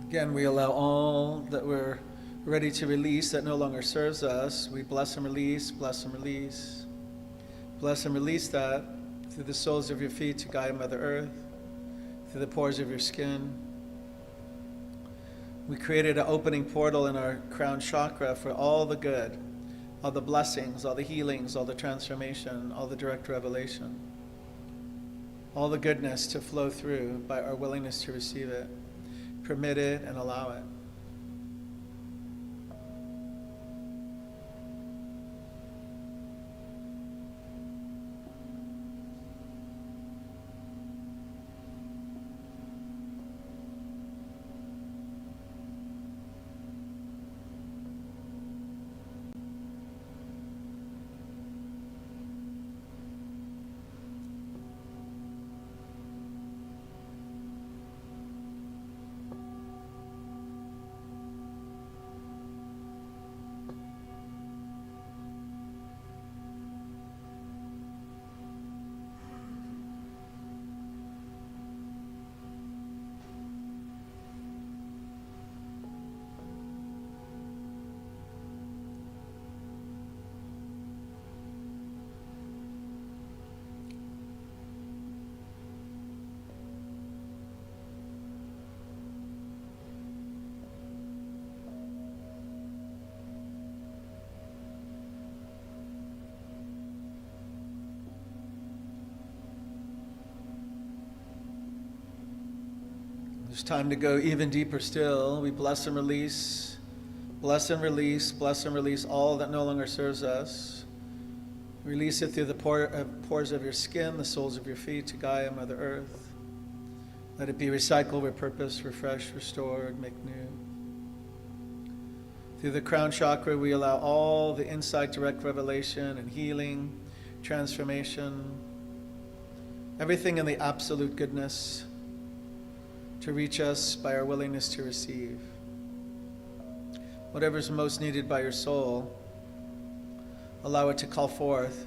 Again, we allow all that we're ready to release that no longer serves us. We bless and release, bless and release. Bless and release that through the soles of your feet to Gaia Mother Earth, through the pores of your skin. We created an opening portal in our crown chakra for all the good, all the blessings, all the healings, all the transformation, all the direct revelation, all the goodness to flow through by our willingness to receive it. Permit it and allow it. It's time to go even deeper still. We bless and release, bless and release, bless and release all that no longer serves us. Release it through the pores of your skin, the soles of your feet to Gaia, Mother Earth. Let it be recycled, repurposed, refreshed, restored, make new. Through the crown chakra, we allow all the insight, direct revelation, and healing, transformation, everything in the absolute goodness to reach us by our willingness to receive. Whatever's most needed by your soul, allow it to call forth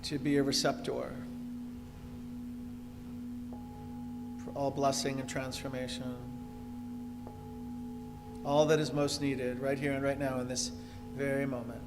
to be a receptor for all blessing and transformation. All that is most needed right here and right now in this very moment.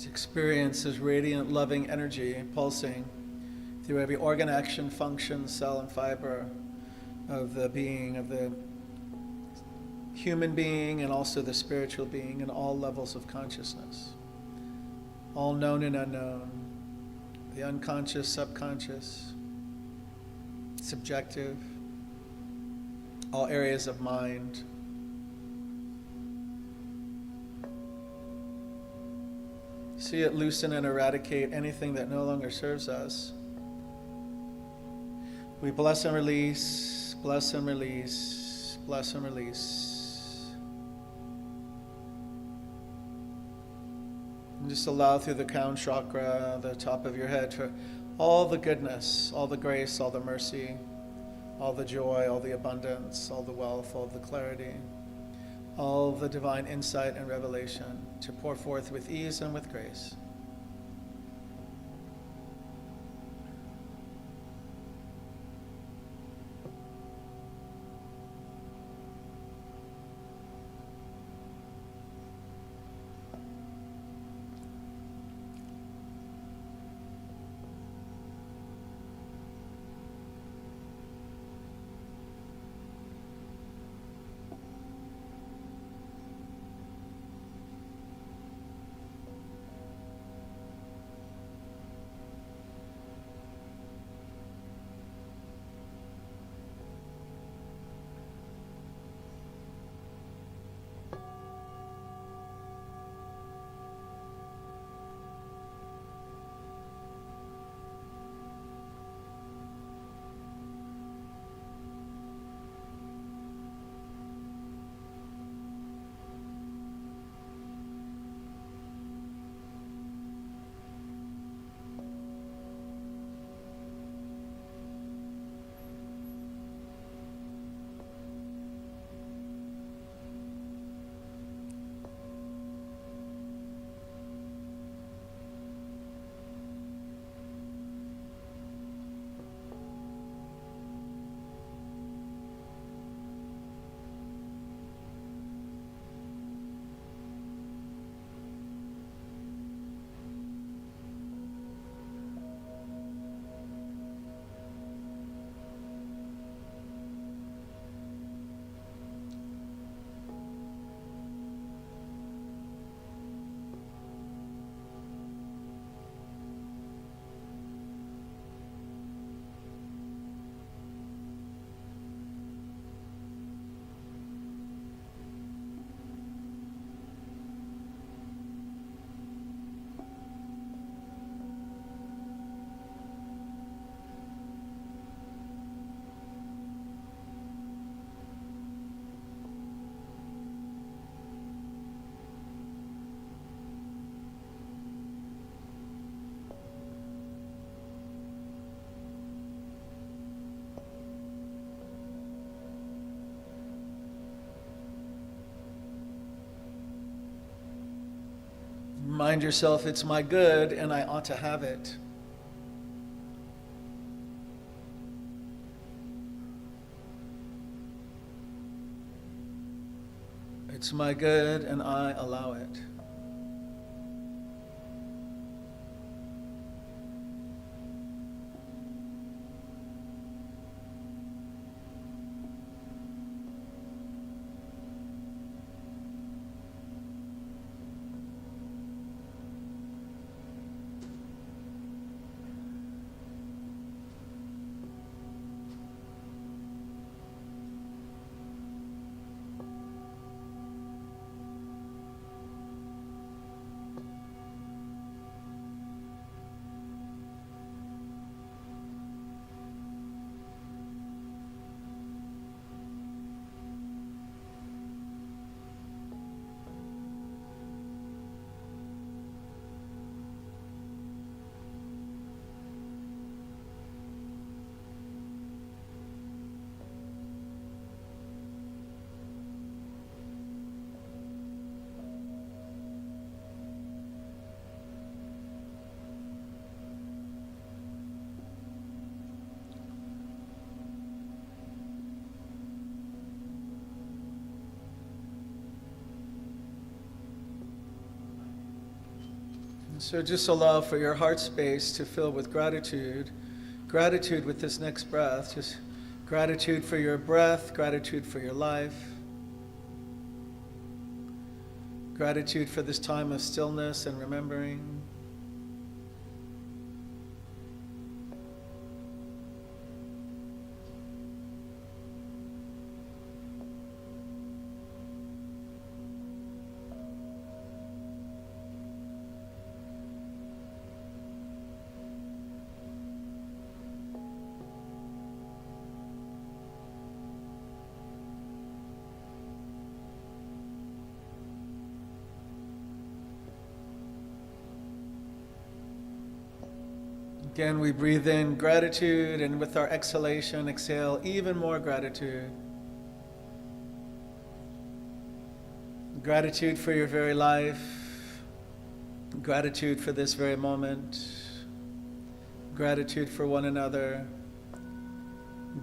Experience this radiant, loving energy pulsing through every organ, action, function, cell, and fiber of the being, of the human being, and also the spiritual being in all levels of consciousness, all known and unknown, the unconscious, subconscious, subjective, all areas of mind. See it loosen and eradicate anything that no longer serves us. We bless and release, bless and release, bless and release. And just allow through the crown chakra, the top of your head, for all the goodness, all the grace, all the mercy, all the joy, all the abundance, all the wealth, all the clarity, all the divine insight and revelation to pour forth with ease and with grace. Remind yourself it's my good and I ought to have it. It's my good and I allow it. So just allow for your heart space to fill with gratitude. Gratitude with this next breath. Just gratitude for your breath, gratitude for your life. Gratitude for this time of stillness and remembering. Again, we breathe in gratitude, and with our exhalation, exhale even more gratitude. Gratitude for your very life. Gratitude for this very moment. Gratitude for one another.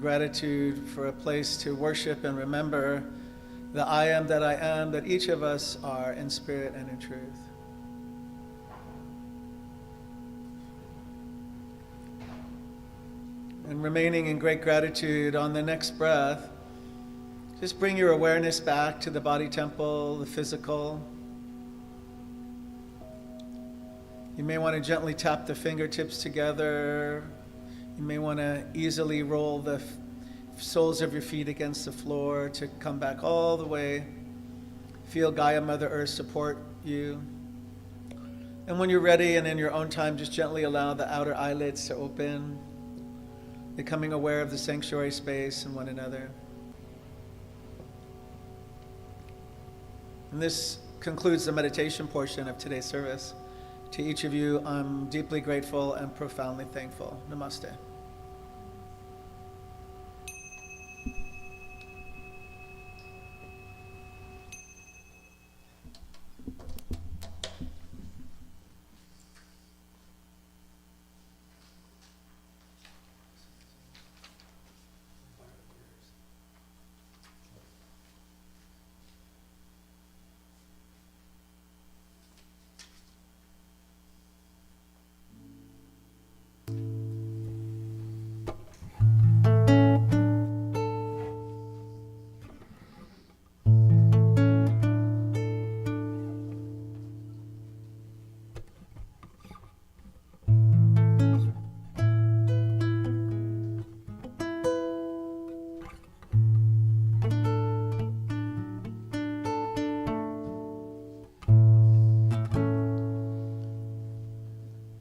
Gratitude for a place to worship and remember the I am that each of us are in spirit and in truth. And remaining in great gratitude, on the next breath, just bring your awareness back to the body temple, the physical. You may want to gently tap the fingertips together. You may want to easily roll the soles of your feet against the floor to come back all the way. Feel Gaia, Mother Earth, support you. And when you're ready and in your own time, just gently allow the outer eyelids to open, becoming aware of the sanctuary space and one another. And this concludes the meditation portion of today's service. To each of you, I'm deeply grateful and profoundly thankful. Namaste.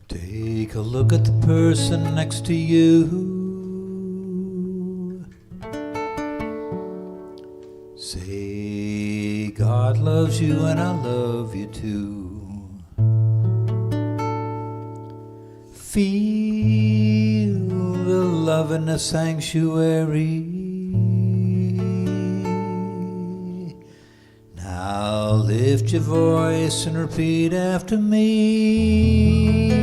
Take a look at the person next to you. Say, God loves you and I love you too. Feel the love in the sanctuary. Now Lift your voice and repeat after me.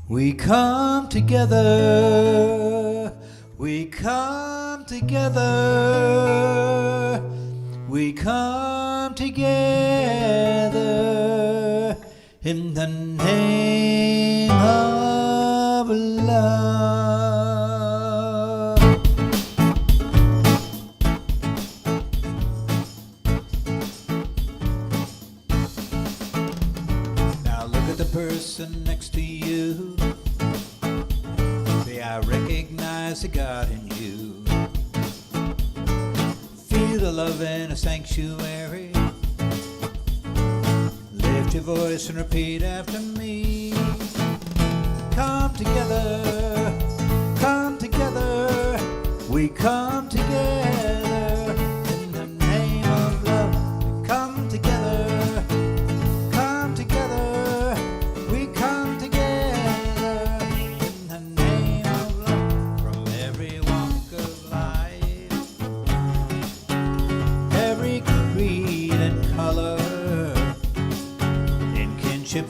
We come together, we come together, we come together in the name of love. Now look at the person next to you. I recognize the God in you. Feel the love in a sanctuary. Lift your voice and repeat after me. Come together, come together. We come together in the name of love. Come together, come together. We come together.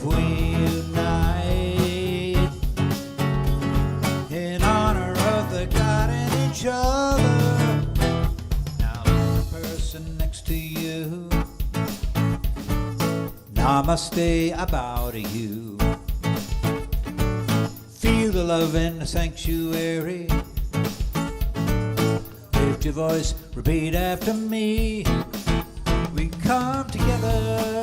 We unite in honor of the God in each other. Now look at the person next to you. Namaste, I bow to you. Feel the love in the sanctuary. Lift your voice, repeat after me. We come together.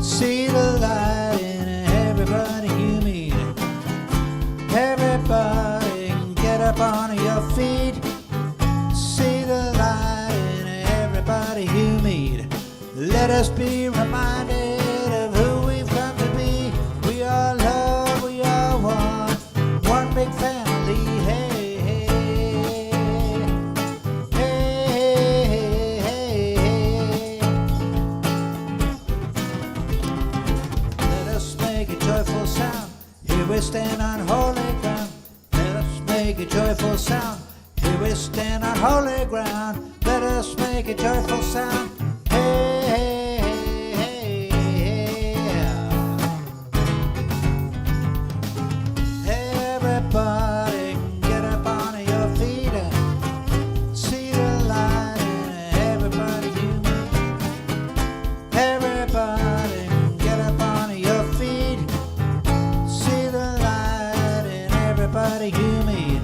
See the light in everybody you meet. Everybody get up on your feet. See the light in everybody you meet. Let us be reminded of who we've come to be. We are love, we are one big family. Hey, hey, hey, hey, hey, hey. Let us make a joyful sound. Here we stand on holy ground. Let us make a joyful sound. Here we stand on holy ground. Let us make a joyful sound. Hey, hey, hey, hey, hey. Everybody get up on your feet and see the light in everybody you meet. Everybody get up on your feet. See the light in everybody you meet.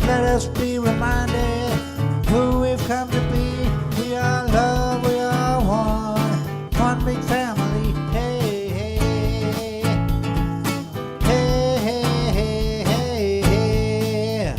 Let us be reminded who we've come to be. We are love, we are one big family. Hey, hey, hey, hey, hey, hey, hey.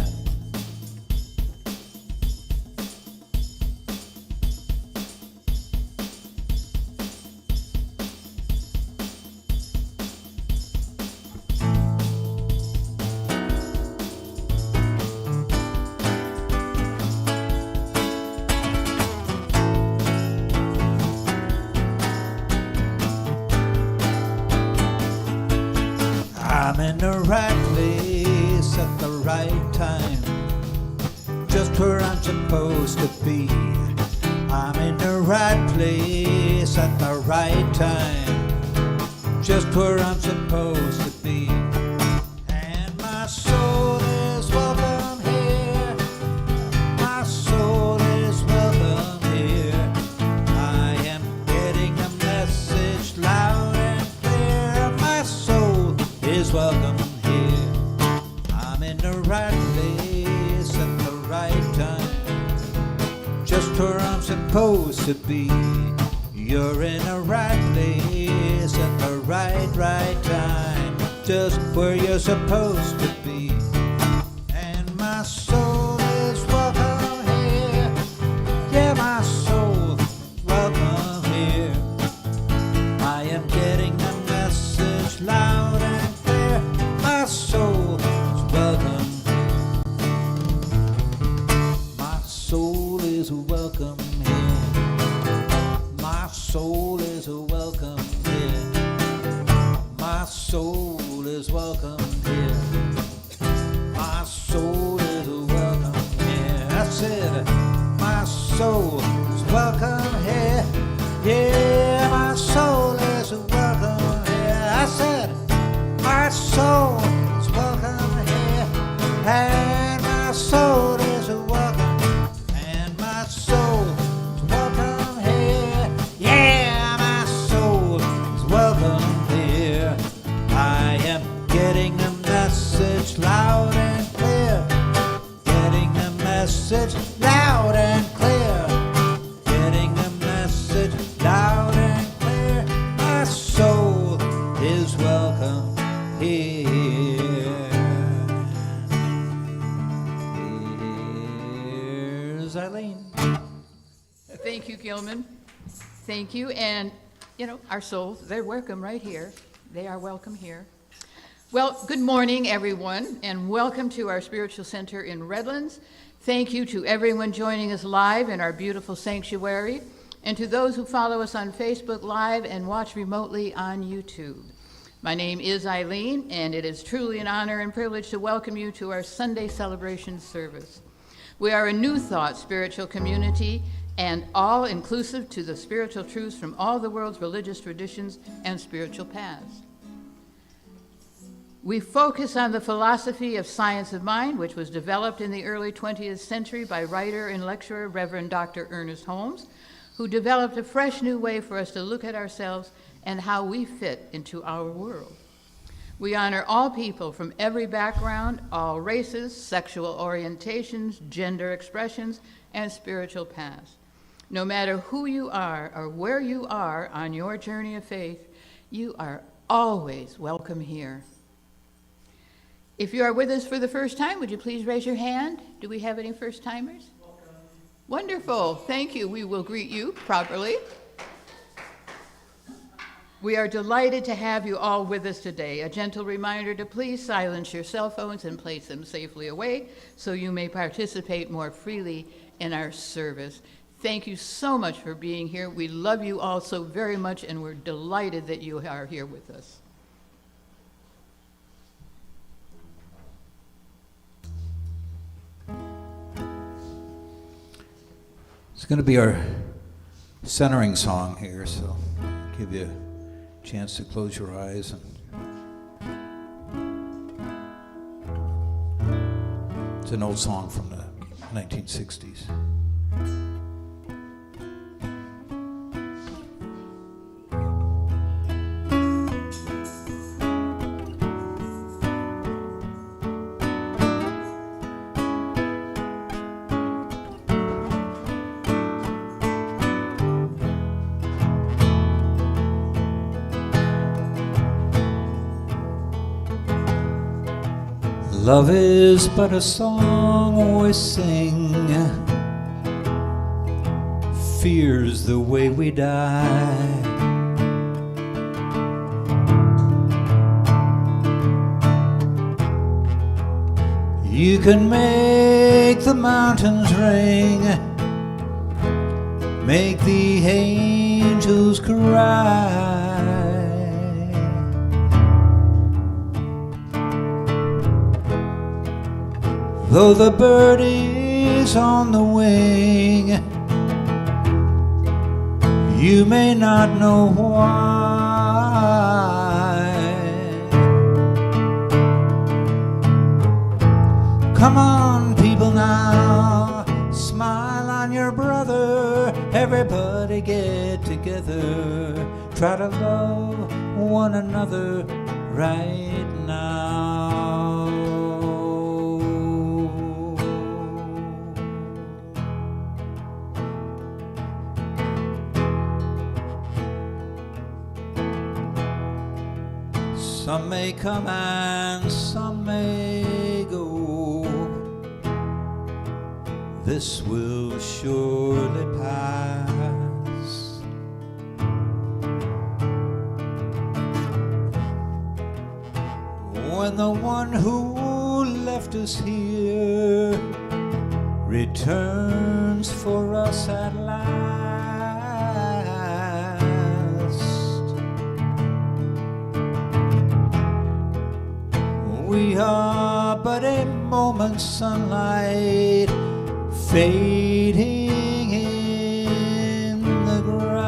I'm in the right place at the right time, just where I'm supposed to be. I'm in the right place at the right time, just where I'm supposed to be. And my soul is welcome here. My soul is welcome here. I am getting a message loud and clear. My soul is welcome here. I'm in the right place at the right time, just where I'm supposed to be. You're in the right place at the right time, just where you're supposed to be. And my soul is welcome here. soul is welcome here. My soul is welcome here. My soul is welcome here. I said, my soul is welcome here. Yeah, my soul is welcome here. I said, my soul is welcome here. And my soul is welcome. And my soul is welcome here. Yeah, my soul is welcome here. I am getting the message loud and clear. Getting the message loud and clear. Getting the message loud and clear. My soul is welcome here. Here's Eileen. Thank you, Gilman. Thank you. And, you know, our souls, they're welcome right here. They are welcome here. Well, good morning, everyone, and welcome to our Spiritual Center in Redlands. Thank you to everyone joining us live in our beautiful sanctuary, and to those who follow us on Facebook Live and watch remotely on YouTube. My name is Eileen, and it is truly an honor and privilege to welcome you to our Sunday celebration service. We are a New Thought spiritual community and all-inclusive to the spiritual truths from all the world's religious traditions and spiritual paths. We focus on the philosophy of science of mind, which was developed in the early 20th century by writer and lecturer Reverend Dr. Ernest Holmes, who developed a fresh new way for us to look at ourselves and how we fit into our world. We honor all people from every background, all races, sexual orientations, gender expressions, and spiritual paths. No matter who you are or where you are on your journey of faith, you are always welcome here. If you are with us for the first time, would you please raise your hand? Do we have any first-timers? Welcome. Wonderful. Thank you. We will greet you properly. We are delighted to have you all with us today. A gentle reminder to please silence your cell phones and place them safely away so you may participate more freely in our service. Thank you so much for being here. We love you all so very much, and we're delighted that you are here with us. It's going to be our centering song here, so I'll give you a chance to close your eyes. It's an old song from the 1960s. Love is but a song we sing, fear's the way we die. You can make the mountains ring, make the angels cry. Though the bird is on the wing, you may not know why. Come on, people, now, smile on your brother. Everybody get together, try to love one another right now. Some may come and some may go. This will surely pass. When the one who left us here returns for us at last, We are but a moment's sunlight fading in the grass.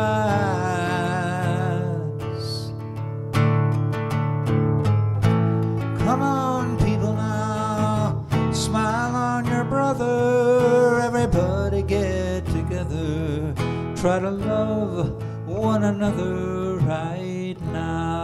Come on, people, now, smile on your brother. Everybody get together. Try to love one another right now.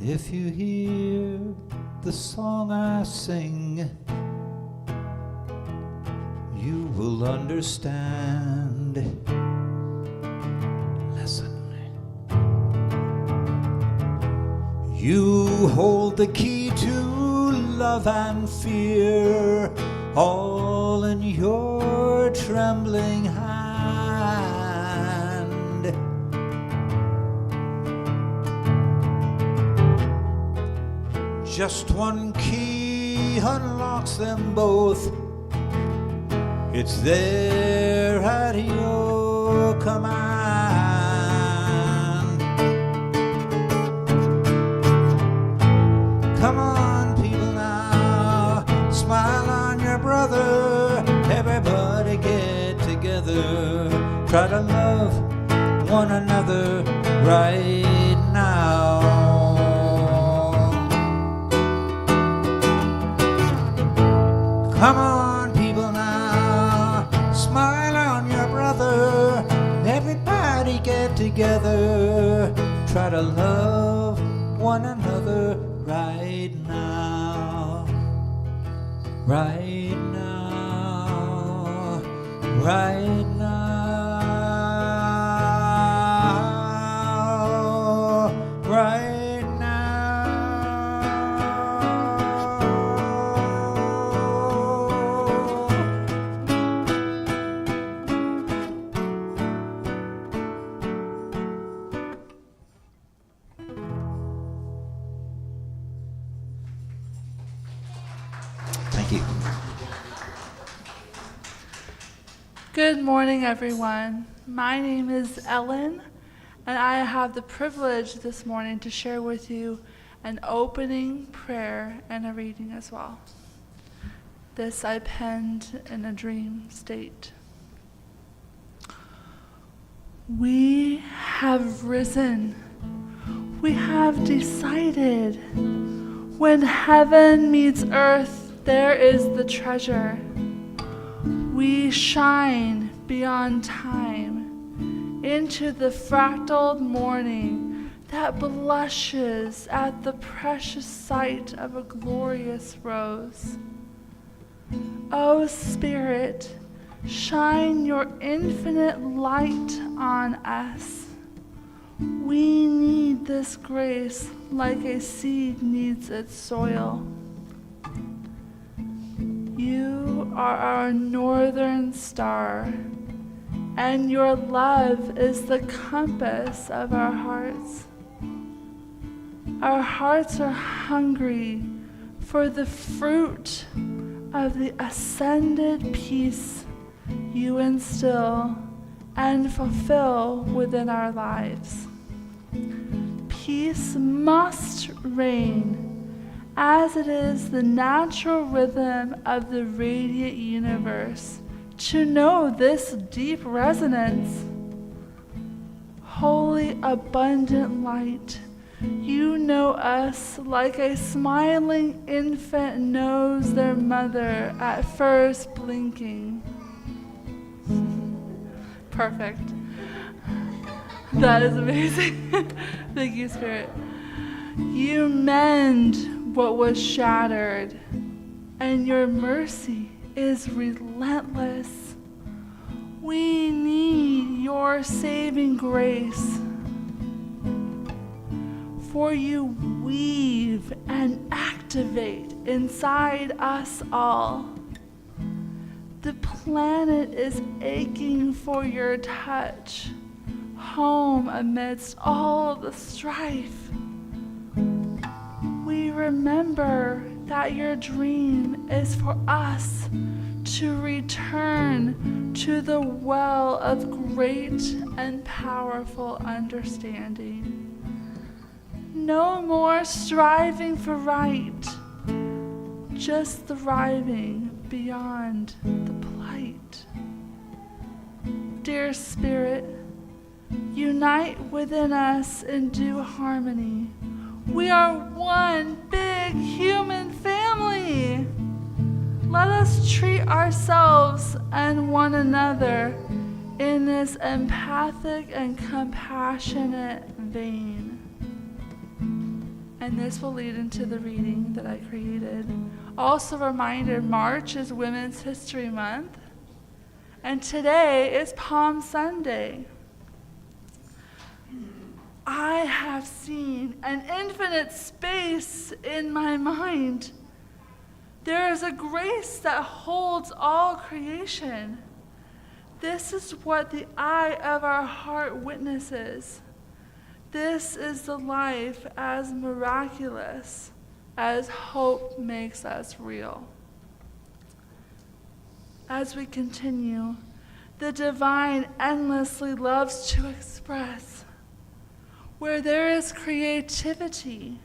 If you hear the song I sing, you will understand. Listen. You hold the key to love and fear, all in your trembling hand. Just one key unlocks them both. It's there at your command. Come on, people, now, smile on your brother. Everybody get together. Try to love one another right now. Come on, people, now, smile on your brother. Everybody get together. Try to love one another right now. Right now. Right now. Right. Good morning, everyone. My name is Ellen, and I have the privilege this morning to share with you an opening prayer and a reading as well. This I penned in a dream state. We have risen. We have decided. When heaven meets earth, there is the treasure. We shine beyond time into the fractaled morning that blushes at the precious sight of a glorious rose. O Spirit, shine your infinite light on us. We need this grace like a seed needs its soil. You are our northern star, and your love is the compass of our hearts. Our hearts are hungry for the fruit of the ascended peace you instill and fulfill within our lives. Peace must reign, as it is the natural rhythm of the radiant universe, to know this deep resonance. Holy, abundant light, you know us like a smiling infant knows their mother at first blinking. Perfect. That is amazing. Thank you, Spirit. You mend what was shattered, and your mercy is relentless. We need your saving grace, for you weave and activate inside us all. The planet is aching for your touch, home amidst all the strife. We remember that your dream is for us to return to the well of great and powerful understanding. No more striving for right, just thriving beyond the plight. Dear Spirit, unite within us in due harmony. We are one big human family. Let us treat ourselves and one another in this empathic and compassionate vein. And this will lead into the reading that I created. Also a reminder, March is Women's History Month, and today is Palm Sunday. I have seen an infinite space in my mind. There is a grace that holds all creation. This is what the eye of our heart witnesses. This is the life as miraculous as hope makes us real. As we continue, the divine endlessly loves to express. Where there is creativity,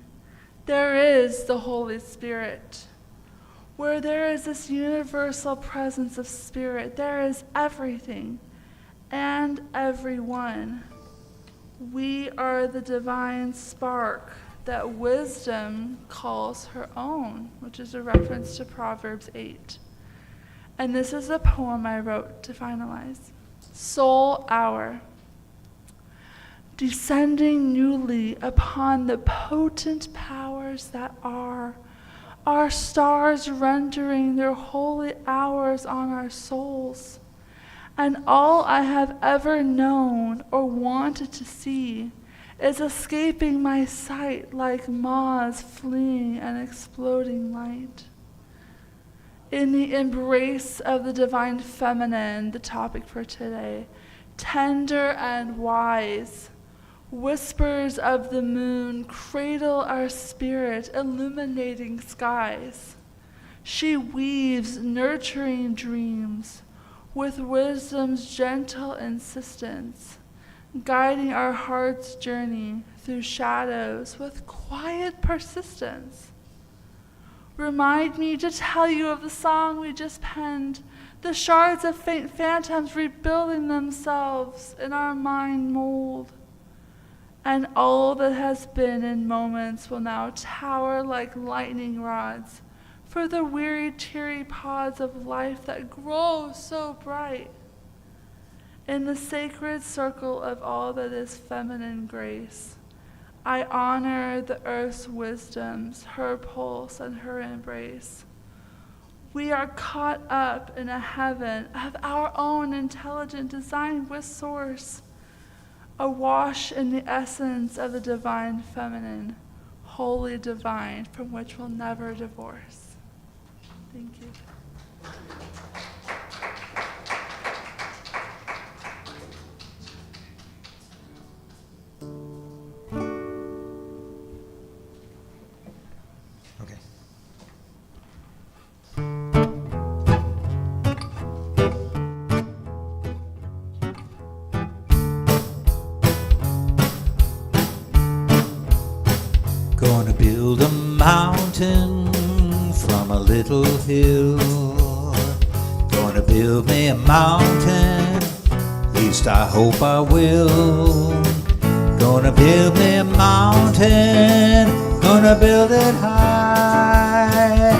there is the Holy Spirit. Where there is this universal presence of Spirit, there is everything and everyone. We are the divine spark that wisdom calls her own, which is a reference to Proverbs 8. And this is a poem I wrote to finalize. Soul Hour. Descending newly upon the potent powers that are, our stars rendering their holy hours on our souls. And all I have ever known or wanted to see is escaping my sight like moths fleeing an exploding light. In the embrace of the divine feminine, the topic for today, tender and wise, whispers of the moon cradle our spirit, illuminating skies. She weaves nurturing dreams with wisdom's gentle insistence, guiding our heart's journey through shadows with quiet persistence. Remind me to tell you of the song we just penned, the shards of faint phantoms rebuilding themselves in our mind mold. And all that has been in moments will now tower like lightning rods for the weary, teary pods of life that grow so bright. In the sacred circle of all that is feminine grace, I honor the earth's wisdoms, her pulse and her embrace. We are caught up in a heaven of our own intelligent design with source, awash in the essence of the divine feminine, wholly divine, from which we'll never divorce. Thank you. Okay. Gonna build a mountain from a little hill. Gonna build me a mountain, at least I hope I will. Gonna build me a mountain, gonna build it high.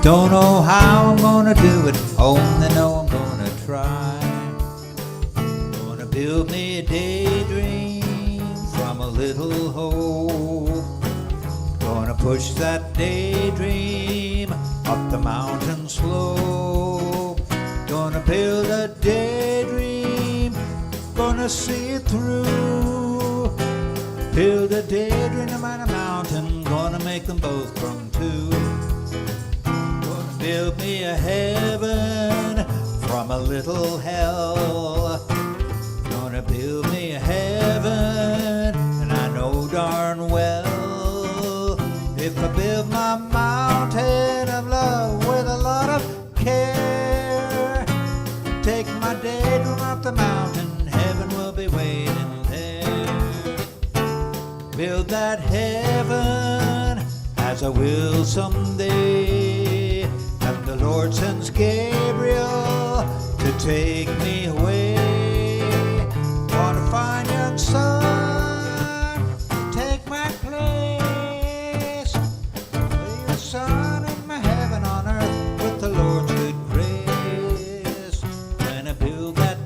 Don't know how I'm gonna do it, only know I'm gonna try. Gonna build me a daydream from a little hope. Gonna push that daydream up the mountain slope. Gonna build a daydream, gonna see it through. Build a daydream and a mountain, gonna make them both come true. Gonna build me a heaven from a little hell. Gonna build me a heaven, and I know darn well, if I build my mountain, as I will someday. And the Lord sends Gabriel to take me away. Wanna find young son, take my place. Lay the sun in my heaven on earth with the Lord's good grace. When I build that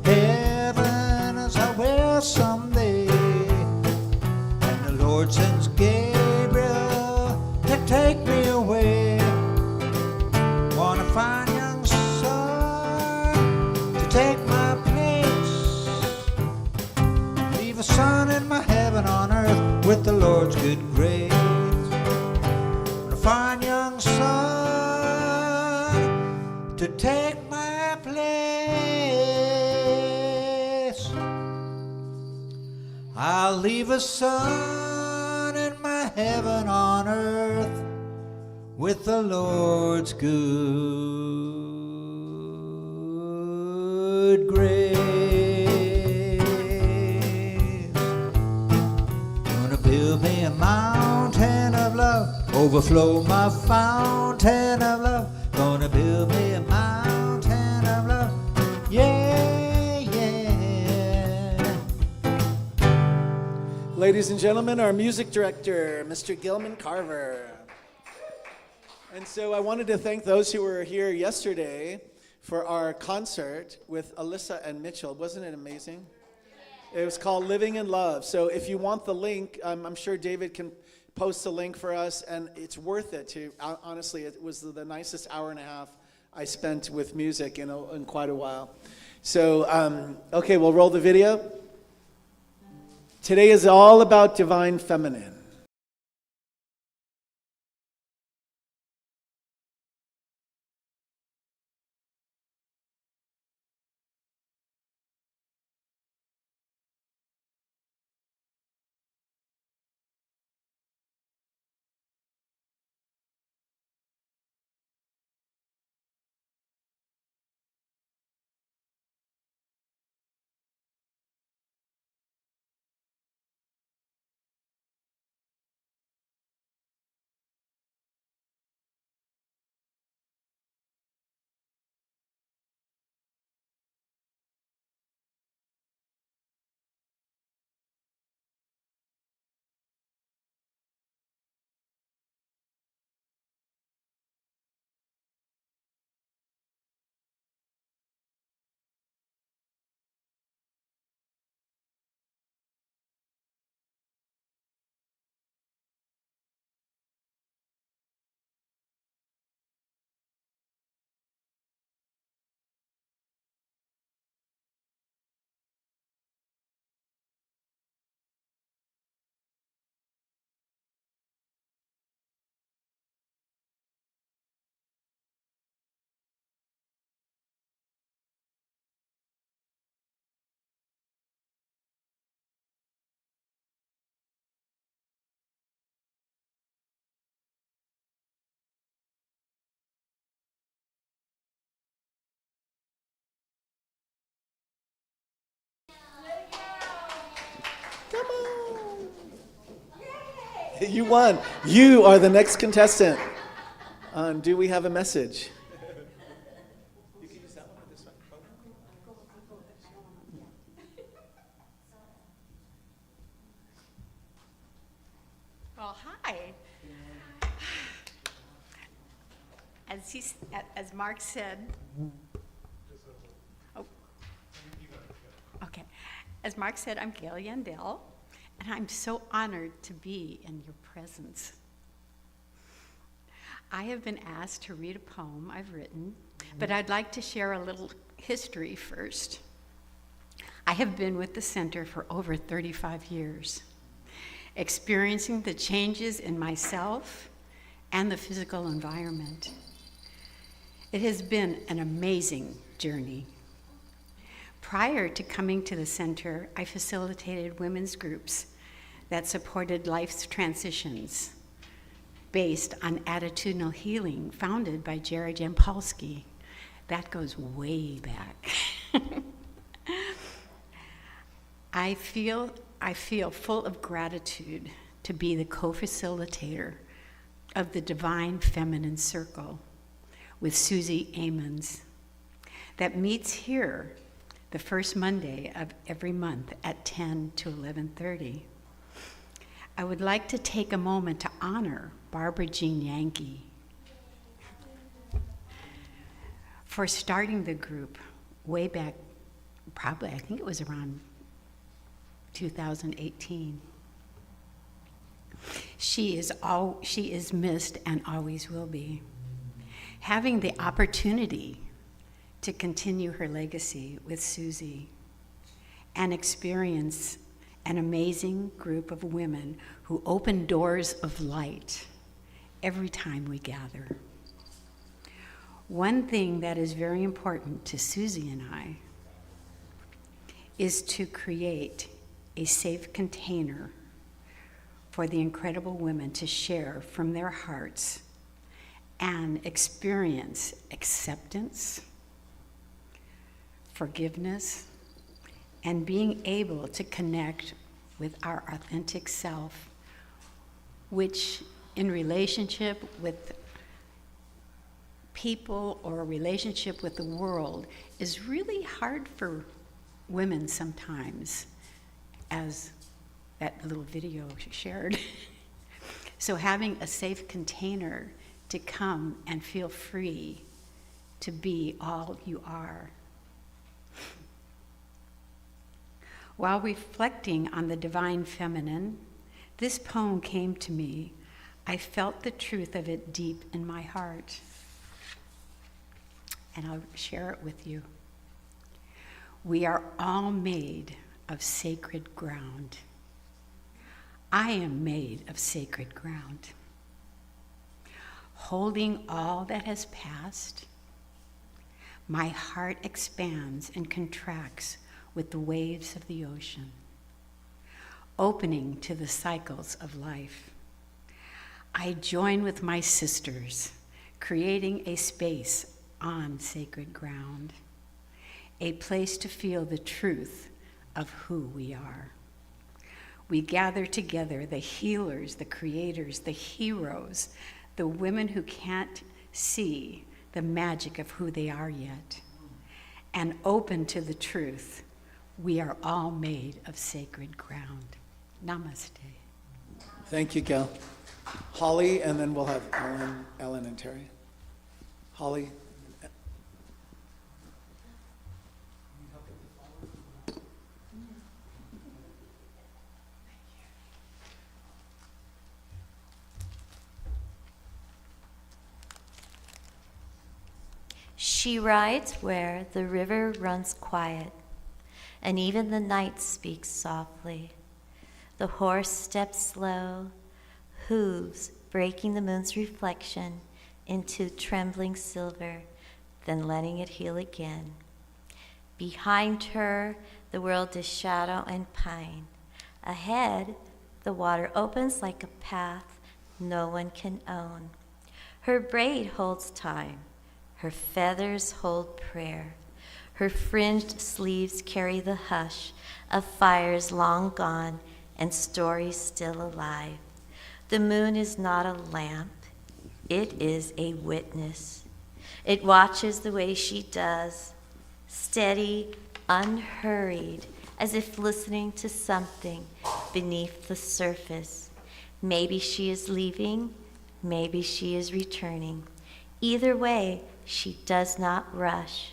heaven as I will someday. And the Lord sends Gabriel to take me away. Wanna find young son to take my place. Leave a son in my heaven on earth with the Lord's good grace. Wanna find young son to take my place. I'll leave a son in my heaven on earth with the Lord's good grace. Gonna build me a mountain of love, overflow my fountain of love. Gonna build me a mountain of love, yeah, yeah. Ladies and gentlemen, our music director, Mr. Gilman Carver. And so I wanted to thank those who were here yesterday for our concert with Alyssa and Mitchell. Wasn't it amazing? It was called Living in Love. So if you want the link, I'm sure David can post the link for us, and it's worth it to, honestly, it was the nicest hour and a half I spent with music in quite a while. So, okay, we'll roll the video. Today is all about divine feminine. Come on. You won. You are the next contestant. Do we have a message? You can use that one or this one. Well, hi. As Mark said, oh, okay. As Mark said, I'm Gail Yandell, and I'm so honored to be in your presence. I have been asked to read a poem I've written, but I'd like to share a little history first. I have been with the center for over 35 years, experiencing the changes in myself and the physical environment. It has been an amazing journey. Prior to coming to the center, I facilitated women's groups that supported life's transitions based on attitudinal healing founded by Jerry Jampolsky. That goes way back. I feel full of gratitude to be the co-facilitator of the Divine Feminine Circle with Susie Amons that meets here the first Monday of every month at 10 to 11:30. I would like to take a moment to honor Barbara Jean Yankee for starting the group way back, probably, I think it was around 2018. She is missed and always will be. Having the opportunity to continue her legacy with Susie and experience an amazing group of women who open doors of light every time we gather. One thing that is very important to Susie and I is to create a safe container for the incredible women to share from their hearts and experience acceptance, forgiveness, and being able to connect with our authentic self, which in relationship with people or a relationship with the world is really hard for women sometimes, as that little video shared. So having a safe container to come and feel free to be all you are. While reflecting on the divine feminine, this poem came to me. I felt the truth of it deep in my heart. And I'll share it with you. We are all made of sacred ground. I am made of sacred ground. Holding all that has passed, my heart expands and contracts with the waves of the ocean, opening to the cycles of life. I join with my sisters, creating a space on sacred ground, a place to feel the truth of who we are. We gather together, the healers, the creators, the heroes, the women who can't see the magic of who they are yet, and open to the truth. We are all made of sacred ground. Namaste. Thank you, Gail. Holly, and then we'll have Ellen and Terry. Holly. She rides where the river runs quiet, and even the night speaks softly. The horse steps slow, hooves breaking the moon's reflection into trembling silver, then letting it heal again. Behind her, the world is shadow and pine. Ahead, the water opens like a path no one can own. Her braid holds time. Her feathers hold prayer. Her fringed sleeves carry the hush of fires long gone and stories still alive. The moon is not a lamp. It is a witness. It watches the way she does, steady, unhurried, as if listening to something beneath the surface. Maybe she is leaving, maybe she is returning. Either way, she does not rush,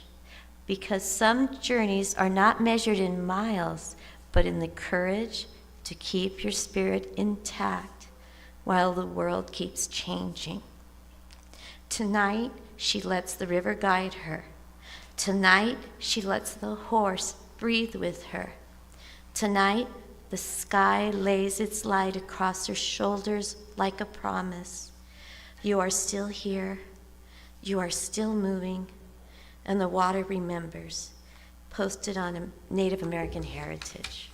because some journeys are not measured in miles, but in the courage to keep your spirit intact while the world keeps changing. Tonight, she lets the river guide her. Tonight, she lets the horse breathe with her. Tonight, the sky lays its light across her shoulders like a promise. You are still here. You are still moving, and the water remembers, posted on Native American heritage.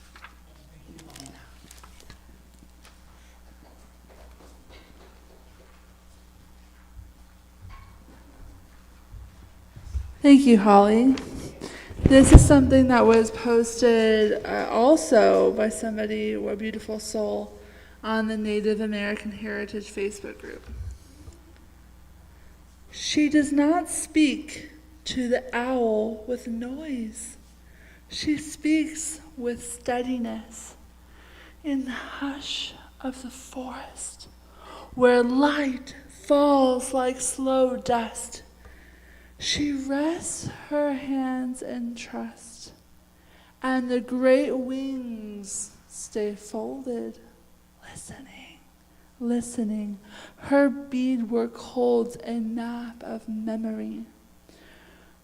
Thank you, Holly. This is something that was posted also by somebody, a beautiful soul, on the Native American Heritage Facebook group. She does not speak to the owl with noise. She speaks with steadiness in the hush of the forest, where light falls like slow dust. She rests her hands in trust, and the great wings stay folded, listening. Her beadwork holds a map of memory.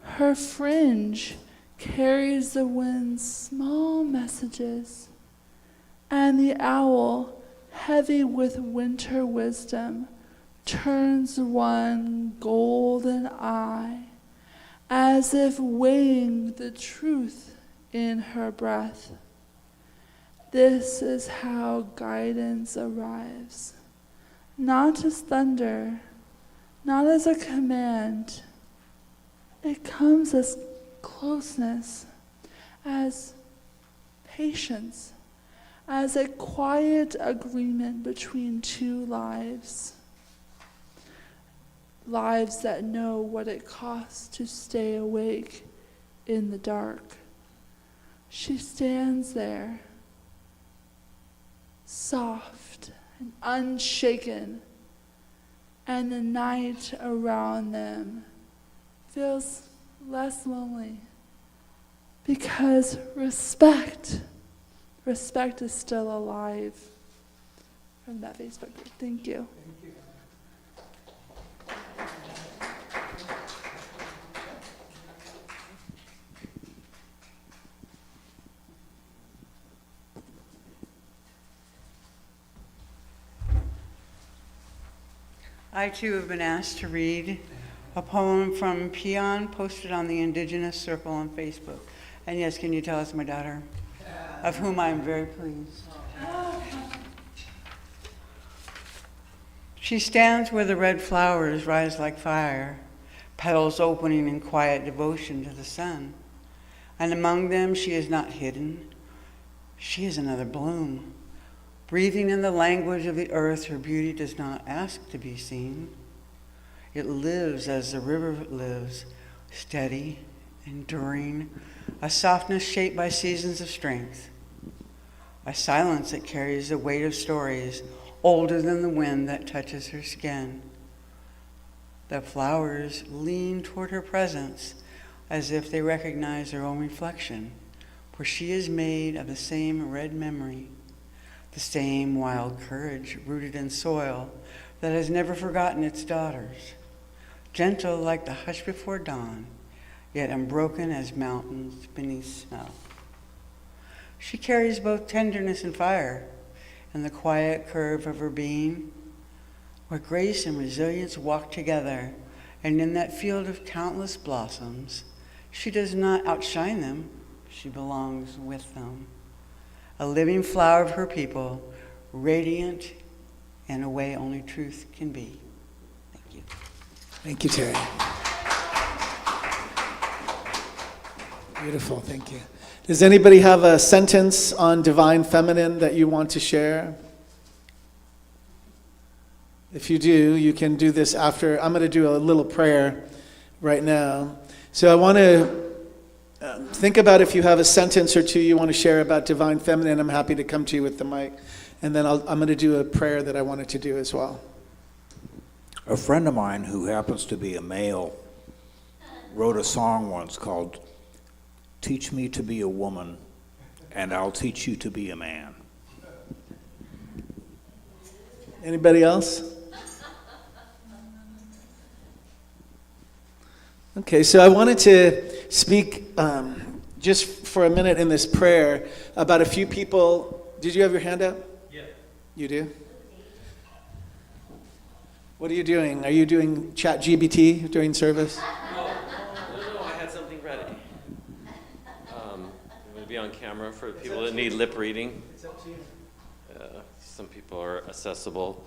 Her fringe carries the wind's small messages, and the owl, heavy with winter wisdom, turns one golden eye, as if weighing the truth in her breath. This is how guidance arrives, not as thunder, not as a command. It comes as closeness, as patience, as a quiet agreement between two lives. Lives that know what it costs to stay awake in the dark. She stands there, soft and unshaken, and the night around them feels less lonely, because respect is still alive. From that Facebook group. Thank you. I too have been asked to read a poem from Peon posted on the Indigenous Circle on Facebook. And yes, can you tell us my daughter, of whom I am very pleased. She stands where the red flowers rise like fire, petals opening in quiet devotion to the sun. And among them she is not hidden. She is another bloom. Breathing in the language of the earth, her beauty does not ask to be seen. It lives as the river lives, steady, enduring, a softness shaped by seasons of strength, a silence that carries the weight of stories older than the wind that touches her skin. The flowers lean toward her presence as if they recognize their own reflection, for she is made of the same red memory, the same wild courage rooted in soil that has never forgotten its daughters, gentle like the hush before dawn, yet unbroken as mountains beneath snow. She carries both tenderness and fire in the quiet curve of her being, where grace and resilience walk together, and in that field of countless blossoms, she does not outshine them, she belongs with them. A living flower of her people, radiant in a way only truth can be. Thank you. Thank you, Terry. Beautiful, thank you. Does anybody have a sentence on divine feminine that you want to share? If you do, you can do this after. I'm going to do a little prayer right now. So I want to think about if you have a sentence or two you want to share about divine feminine. I'm happy to come to you with the mic. And then I'm going to do a prayer that I wanted to do as well. A friend of mine who happens to be a male wrote a song once called "Teach Me to Be a Woman, and I'll Teach You to Be a Man." Anybody else? Okay, so I wanted to speak just for a minute in this prayer about a few people. Did you have your hand up? Yeah. You do? What are you doing? Are you doing ChatGPT during service? No, I had something ready. I'm going to be on camera for people that need lip reading. It's up to you. Some people are accessible.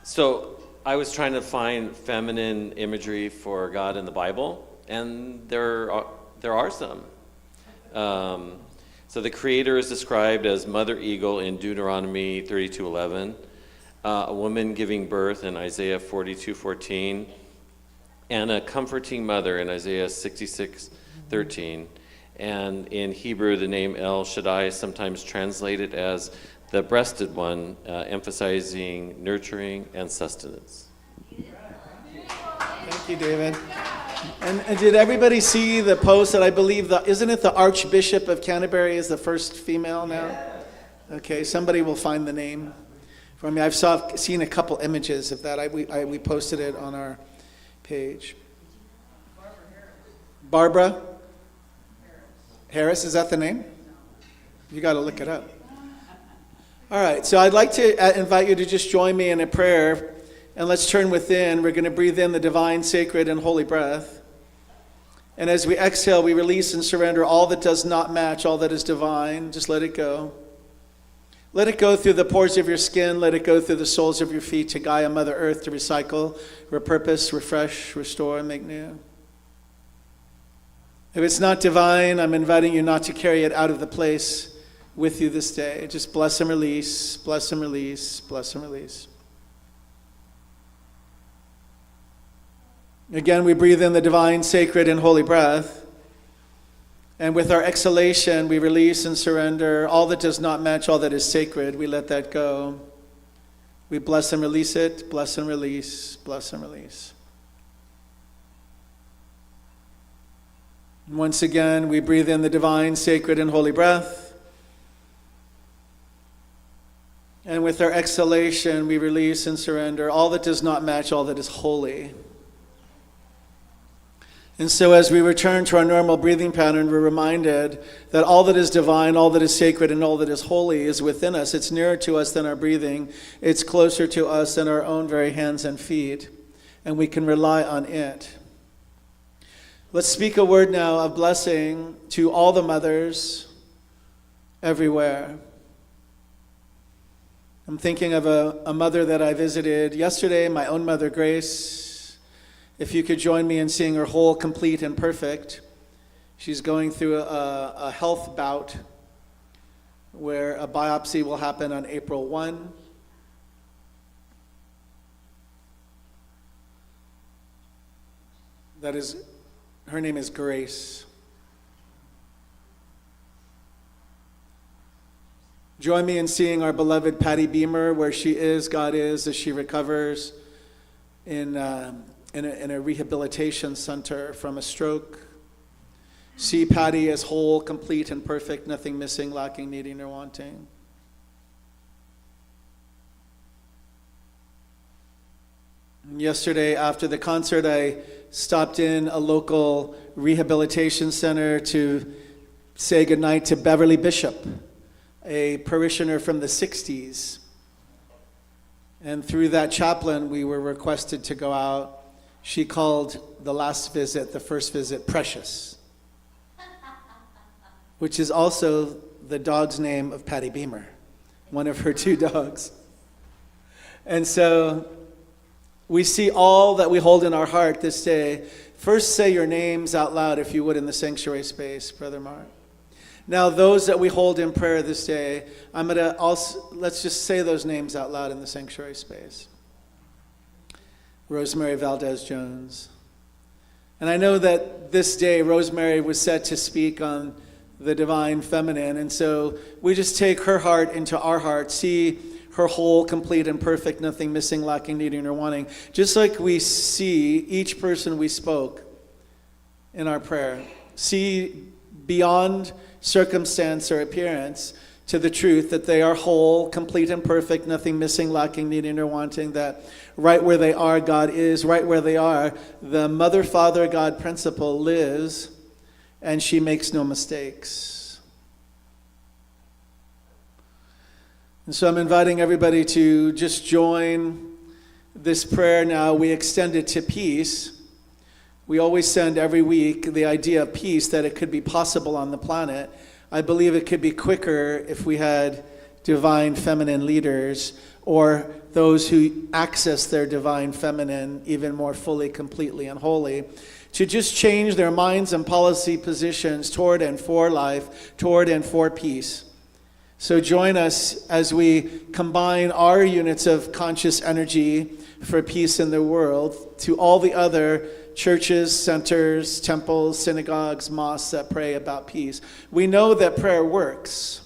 So I was trying to find feminine imagery for God in the Bible, and there are some. So the Creator is described as Mother Eagle in Deuteronomy 32:11. a woman giving birth in Isaiah 42:14, and a comforting mother in Isaiah 66:13. And in Hebrew, the name El Shaddai is sometimes translated as the breasted one, emphasizing nurturing and sustenance. Thank you, David. And did everybody see the post that I believe, isn't it the Archbishop of Canterbury is the first female now? Okay, somebody will find the name for me. I've seen a couple images of that. We posted it on our page. Barbara Harris, is that the name? You got to look it up. All right, so I'd like to invite you to just join me in a prayer, and let's turn within. We're going to breathe in the divine, sacred, and holy breath. And as we exhale, we release and surrender all that does not match, all that is divine. Just let it go. Let it go through the pores of your skin. Let it go through the soles of your feet to Gaia, Mother Earth, to recycle, repurpose, refresh, restore, and make new. If it's not divine, I'm inviting you not to carry it out of the place with you this day. Just bless and release, bless and release, bless and release. Again, we breathe in the divine, sacred, and holy breath. And with our exhalation, we release and surrender all that does not match, all that is sacred. We let that go. We bless and release it, bless and release, bless and release. And once again, we breathe in the divine, sacred, and holy breath. And with our exhalation, we release and surrender all that does not match, all that is holy. And so as we return to our normal breathing pattern, we're reminded that all that is divine, all that is sacred, and all that is holy is within us. It's nearer to us than our breathing. It's closer to us than our own very hands and feet. And we can rely on it. Let's speak a word now of blessing to all the mothers everywhere. I'm thinking of a mother that I visited yesterday, my own mother, Grace. If you could join me in seeing her whole, complete, and perfect. She's going through a health bout where a biopsy will happen on April 1. Her name is Grace. Join me in seeing our beloved Patty Beamer, where she is, God is, as she recovers in a rehabilitation center from a stroke. See Patty as whole, complete, and perfect, nothing missing, lacking, needing, or wanting. And yesterday, after the concert, I stopped in a local rehabilitation center to say goodnight to Beverly Bishop, a parishioner from the 60s. And through that chaplain, we were requested to go out. She called the last visit, the first visit, Precious, which is also the dog's name of Patty Beamer, one of her two dogs. And so we see all that we hold in our heart this day. First, say your names out loud, if you would, in the sanctuary space, Brother Mark. Now, those that we hold in prayer this day, let's just say those names out loud in the sanctuary space. Rosemary Valdez Jones. And I know that this day Rosemary was set to speak on the divine feminine, and so we just take her heart into our heart, see her whole, complete, and perfect, nothing missing, lacking, needing, or wanting, just like we see each person we spoke in our prayer. See beyond circumstance or appearance to the truth that they are whole, complete, and perfect, nothing missing, lacking, needing, or wanting, that right where they are, God is. Right where they are, the Mother, Father, God principle lives, and she makes no mistakes. And so I'm inviting everybody to just join this prayer now. We extend it to peace. We always send every week the idea of peace, that it could be possible on the planet. I believe it could be quicker if we had divine feminine leaders, or those who access their divine feminine even more fully, completely, and wholly, to just change their minds and policy positions toward and for life, toward and for peace. So join us as we combine our units of conscious energy for peace in the world to all the other churches, centers, temples, synagogues, mosques that pray about peace. We know that prayer works.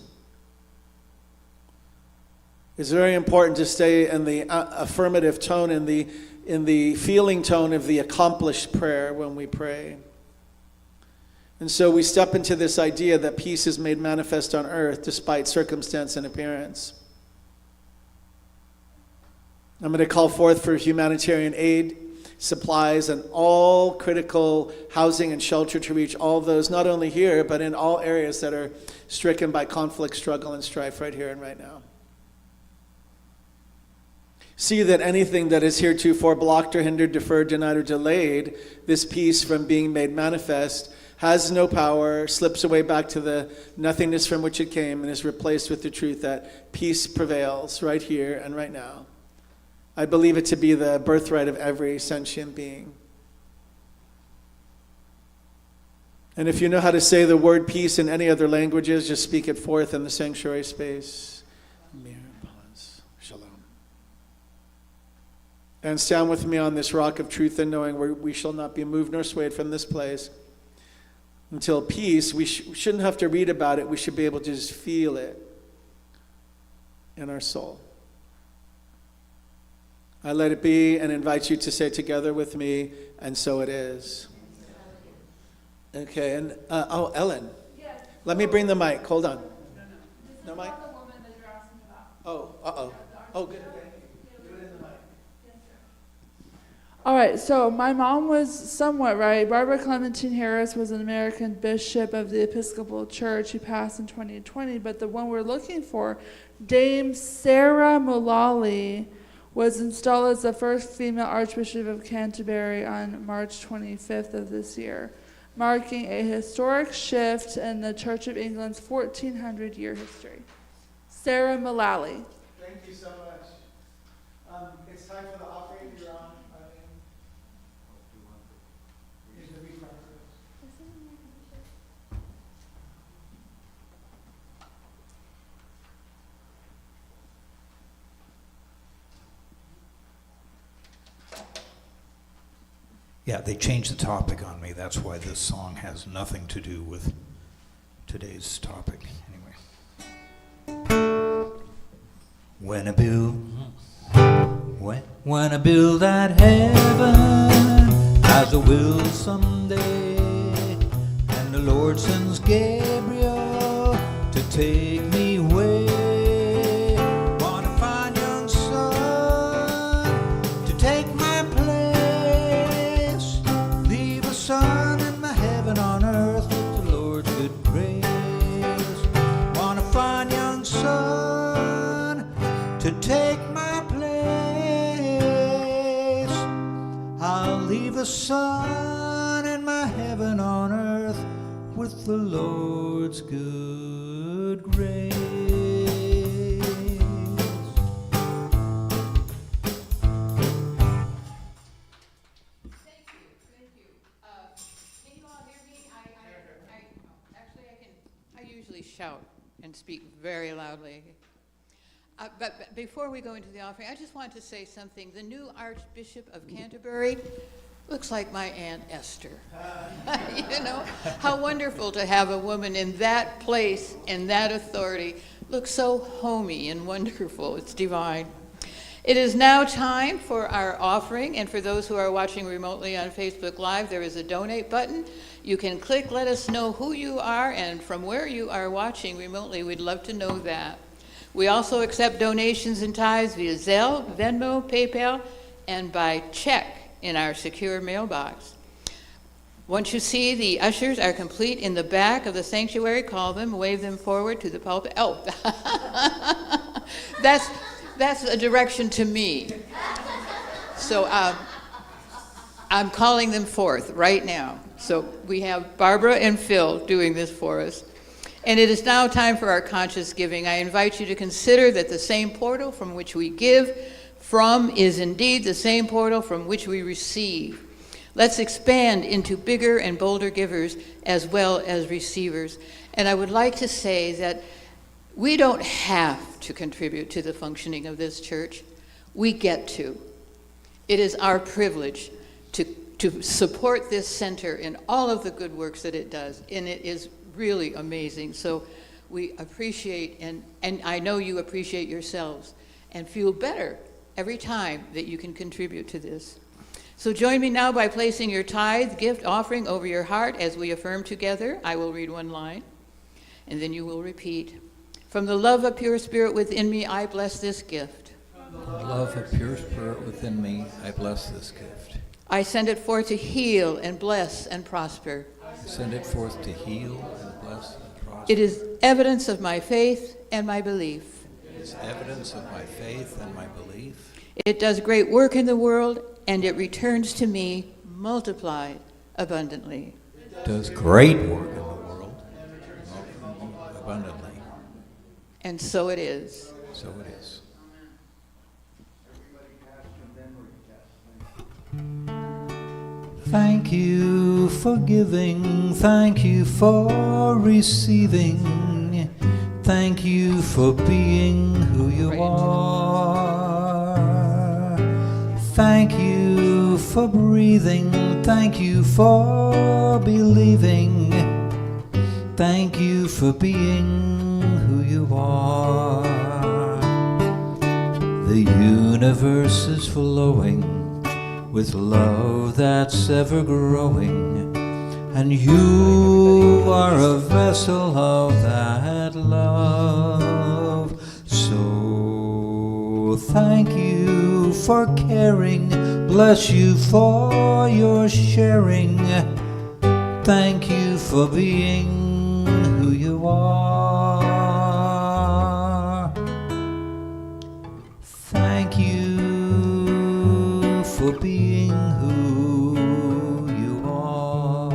It's very important to stay in the affirmative tone, in the feeling tone of the accomplished prayer when we pray. And so we step into this idea that peace is made manifest on earth despite circumstance and appearance. I'm going to call forth for humanitarian aid, supplies, and all critical housing and shelter to reach all of those, not only here, but in all areas that are stricken by conflict, struggle, and strife right here and right now. See that anything that is heretofore blocked or hindered, deferred, denied, or delayed this peace from being made manifest has no power, slips away back to the nothingness from which it came, and is replaced with the truth that peace prevails right here and right now. I believe it to be the birthright of every sentient being. And if you know how to say the word peace in any other languages, just speak it forth in the sanctuary space. Mir, paz, shalom. And stand with me on this rock of truth and knowing where we shall not be moved nor swayed from this place until peace. We shouldn't have to read about it. We should be able to just feel it in our soul. I let it be and invite you to say together with me, and so it is. Okay, and Ellen, Yes. let me bring the mic. Hold on. No mic? the woman that you're asking about. Oh, good. All right, so my mom was somewhat right. Barbara Clementine Harris was an American bishop of the Episcopal Church. She passed in 2020, but the one we're looking for, Dame Sarah Mullally, was installed as the first female Archbishop of Canterbury on March 25th of this year, marking a historic shift in the Church of England's 1400-year history. Sarah Mullally. Thank you so much. It's time for the offering. You're on. Yeah, they changed the topic on me. That's why this song has nothing to do with today's topic. Anyway. When I build that heaven, as I will someday, and the Lord sends Gabriel to take me away. Wanna find young son to take my place, leave a son in my heaven on earth with the Lord's good grace. Wanna find young son to take my place. I'll leave a son in my heaven on earth with the Lord's good grace. Thank you. Can you all hear me? I usually shout and speak very loudly. But before we go into the offering, I just wanted to say something. The new Archbishop of Canterbury looks like my Aunt Esther. You know, how wonderful to have a woman in that place and that authority. Looks so homey and wonderful. It's divine. It is now time for our offering, and for those who are watching remotely on Facebook Live, there is a donate button. You can click, let us know who you are and from where you are watching remotely. We'd love to know that. We also accept donations and tithes via Zelle, Venmo, PayPal, and by check in our secure mailbox. Once you see the ushers are complete in the back of the sanctuary, call them, wave them forward to the pulpit. Oh, that's a direction to me. So I'm calling them forth right now. So we have Barbara and Phil doing this for us. And it is now time for our conscious giving. I invite you to consider that the same portal from which we give from is indeed the same portal from which we receive. Let's expand into bigger and bolder givers as well as receivers. And I would like to say that We don't have to contribute to the functioning of this church. We get to. It is our privilege to support this center in all of the good works that it does, and it is really amazing. So we appreciate, and I know you appreciate yourselves, and feel better every time that you can contribute to this. So join me now by placing your tithe, gift, offering over your heart as we affirm together. I will read one line, and then you will repeat. From the love of pure spirit within me, I bless this gift. From the love of pure spirit within me, I bless this gift. I send it forth to heal and bless and prosper. I send it forth to heal and bless and prosper. It is evidence of my faith and my belief. It is evidence of my faith and my belief. It does great work in the world, and it returns to me multiplied abundantly. It does great work in the world, abundantly. And so it is. So it is. Thank you for giving, thank you for receiving, thank you for being who you are. Thank you for breathing, thank you for believing, thank you for being who you are. The universe is flowing with love that's ever growing, and you are a vessel of that love. So thank you for caring, bless you for your sharing, thank you for being who you are. Thank you for being who you are.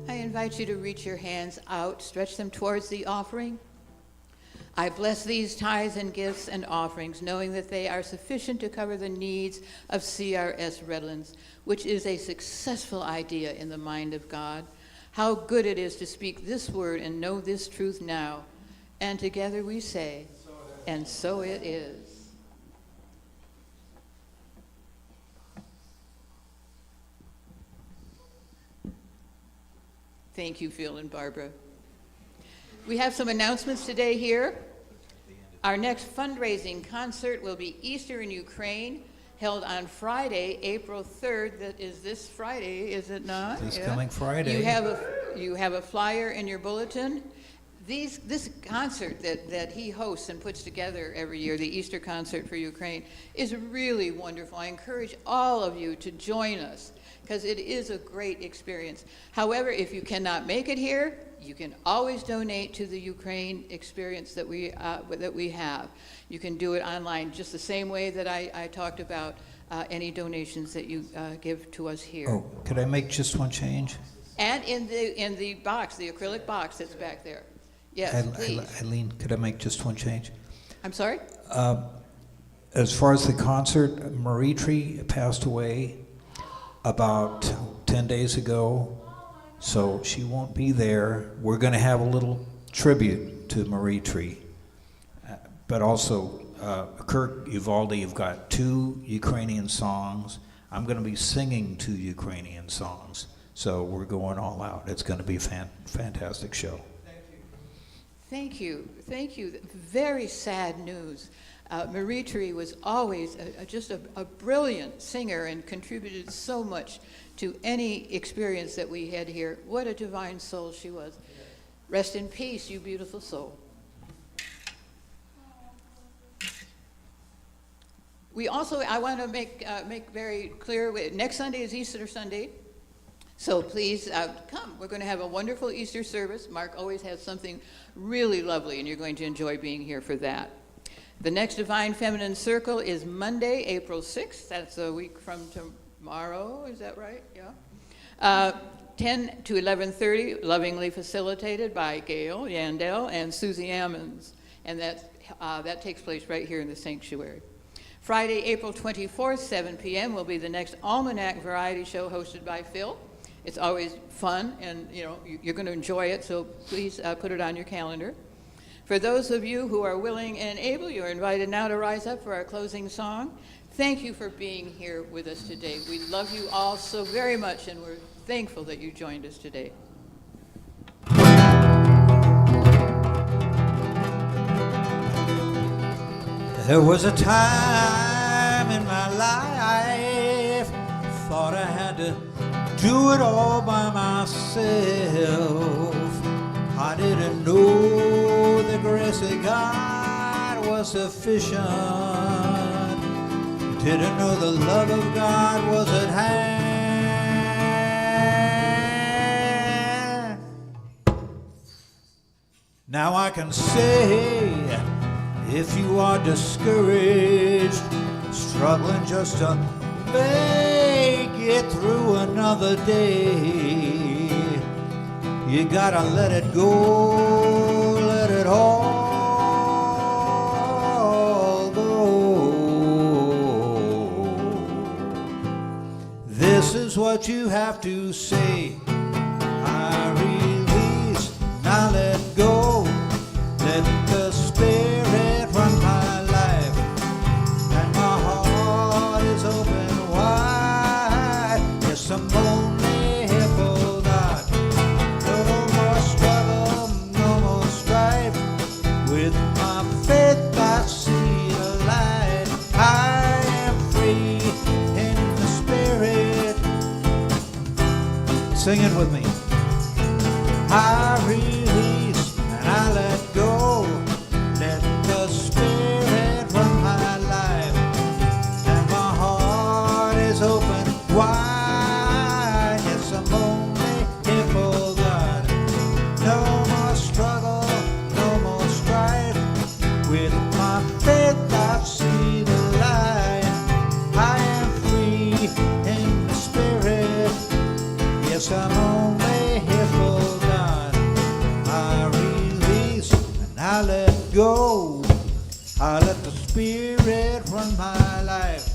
I invite you to reach your hands out, stretch them towards the offering. I bless these tithes and gifts and offerings, knowing that they are sufficient to cover the needs of CRS Redlands, which is a successful idea in the mind of God. How good it is to speak this word and know this truth now. And together we say, and so it is. Thank you, Phil and Barbara. We have some announcements today here. Our next fundraising concert will be Easter in Ukraine, held on Friday, April 3rd. That is this Friday, is it not? This coming Friday. You have a flyer in your bulletin. This concert that he hosts and puts together every year, the Easter concert for Ukraine, is really wonderful. I encourage all of you to join us because it is a great experience. However, if you cannot make it here, you can always donate to the Ukraine experience that we have. You can do it online just the same way that I talked about any donations that you give to us here. Oh, could I make just one change? And in the box, the acrylic box that's back there. Yes, please. Eileen, could I make just one change? I'm sorry? As far as the concert, Marie Tree passed away about 10 days ago, so she won't be there. We're going to have a little tribute to Marie Tree. But also, Kurt Uvalde, you've got 2 Ukrainian songs. I'm going to be singing 2 Ukrainian songs. So we're going all out. It's going to be a fantastic show. Thank you. Thank you. Very sad news. Marie Tree was always just a brilliant singer and contributed so much to any experience that we had here. What a divine soul she was. Rest in peace, you beautiful soul. We also, I want to make very clear, next Sunday is Easter Sunday. So please come. We're going to have a wonderful Easter service. Mark always has something really lovely, and you're going to enjoy being here for that. The next Divine Feminine Circle is Monday, April 6th. That's a week from tomorrow. Is that right? Yeah. 10 to 11:30, lovingly facilitated by Gail Yandell and Susie Ammons. And that takes place right here in the sanctuary. Friday, April 24th, 7 p.m. will be the next Almanac Variety Show hosted by Phil. It's always fun, and you're going to enjoy it, so please put it on your calendar. For those of you who are willing and able, you're invited now to rise up for our closing song. Thank you for being here with us today. We love you all so very much, and we're thankful that you joined us today. There was a time in my life, thought I had to do it all by myself. I didn't know the grace of God was sufficient. Didn't know the love of God was at hand. Now I can say, if you are discouraged, struggling just to make it through another day, you gotta let it go, let it all go. This is what you have to say: I release, now let go. Let the Spirit run my life, and my heart is open wide. Yes, I'm only here for God. No more struggle, no more strife. With my faith I see the light. I am free in the Spirit. Sing it with me. I release and I let go. Let the Spirit run my life, and my heart is open wide. Yes, I'm only here for God. No more struggle, no more strife. With my faith I see the light. I am free in the Spirit. Yes, I'm only here for God. I release and I let go. I let the Spirit run my life,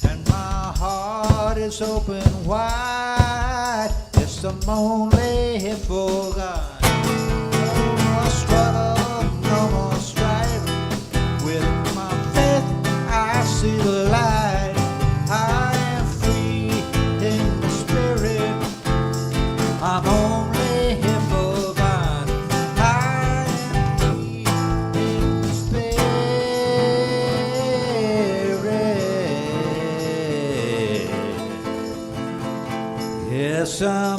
and my heart is open wide. Yes, I'm only here for God. No more struggle, no more strife. With my faith I see the light. I am free in the Spirit. I'm only here for God. I am free in the Spirit. Yes, I'm